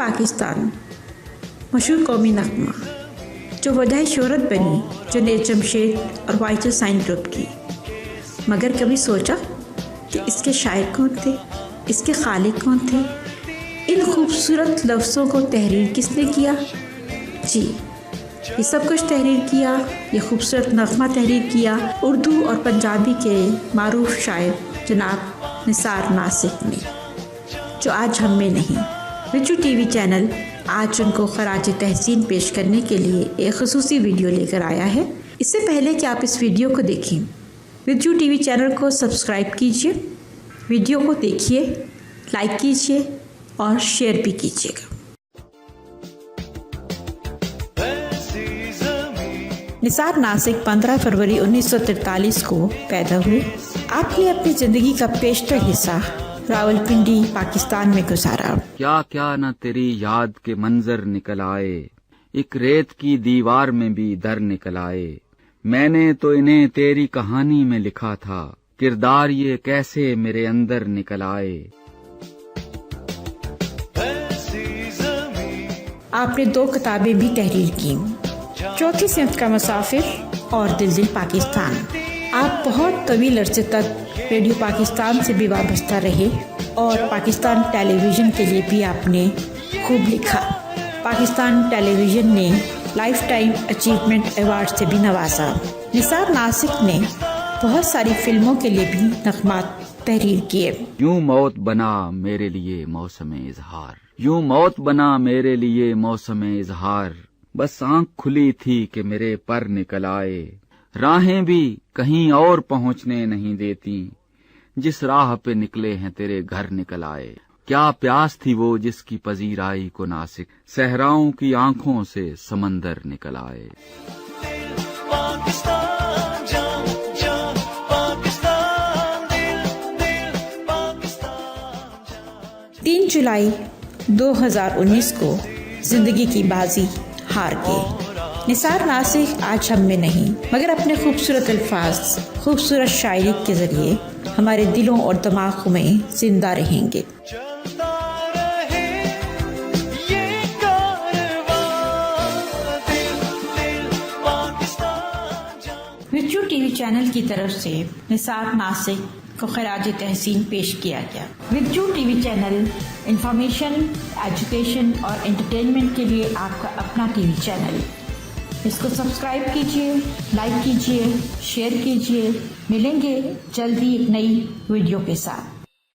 پاکستان مشہور قومی نغمہ جو وجہ شہرت بنی جنید جمشید اور وائچل سائن گروپ کی، مگر کبھی سوچا کہ اس کے شاعر کون تھے، اس کے خالق کون تھے؟ ان خوبصورت لفظوں کو تحریر کس نے کیا؟ جی، یہ سب کچھ تحریر کیا، یہ خوبصورت نغمہ تحریر کیا اردو اور پنجابی کے معروف شاعر جناب نثار ناسک نے، جو آج ہم میں نہیں۔ وجو ٹی وی چینل آج ان کو خراج تحسین پیش کرنے کے لیے ایک خصوصی ویڈیو لے کر آیا ہے۔ اس سے پہلے کہ آپ اس ویڈیو کو دیکھیں، وجو ٹی وی چینل کو سبسکرائب کیجیے، ویڈیو کو دیکھیے، لائک کیجیے اور شیئر بھی کیجیے گا۔ نثار ناسک 15 فروری 1943 کو پیدا ہوئے۔ آپ نے اپنی زندگی کا بیشتر حصہ راولپنڈی پاکستان میں گزارا۔ کیا کیا نہ تیری یاد کے منظر نکل آئے، ایک ریت کی دیوار میں بھی در نکل آئے۔ میں نے تو انہیں تیری کہانی میں لکھا تھا، کردار یہ کیسے میرے اندر نکل آئے۔ آپ نے 2 کتابیں بھی تحریر کی، چوتھی صنف کا مسافر اور دل دل پاکستان۔ آپ بہت طویل عرصے تک ریڈیو پاکستان سے بھی وابستہ رہے اور پاکستان ٹیلی ویژن کے لیے بھی آپ نے خوب لکھا۔ پاکستان ٹیلی ویژن نے لائف ٹائم اچیومنٹ ایوارڈ سے بھی نوازا۔ نثار ناسک نے بہت ساری فلموں کے لیے بھی نغمات تحریر کیے۔ یوں موت بنا میرے لیے موسم اظہار، یوں موت بنا میرے لیے موسم اظہار، بس آنکھ کھلی تھی کہ میرے پر نکل آئے، راہیں بھی کہیں اور پہنچنے نہیں دیتی، جس راہ پہ نکلے ہیں تیرے گھر نکل آئے۔ کیا پیاس تھی وہ جس کی پذیرائی کو ناسک، صحراؤں کی آنکھوں سے سمندر نکل آئے۔ 3 جولائی 2019 کو زندگی کی بازی ہار گئے۔ نثار ناسک آج ہم میں نہیں، مگر اپنے خوبصورت الفاظ، خوبصورت شاعری کے ذریعے ہمارے دلوں اور دماغوں میں زندہ رہیں گے۔ وجو ٹی وی چینل کی طرف سے نثار ناسک کو خراج تحسین پیش کیا گیا۔ وجو T V channel information, education اور انٹرٹینمنٹ کے لیے آپ کا اپنا ٹی وی چینل۔ اس کو سبسکرائب کیجیے، لائک کیجیے، شیئر کیجیے۔ ملیں گے جلدی ایک نئی ویڈیو کے ساتھ۔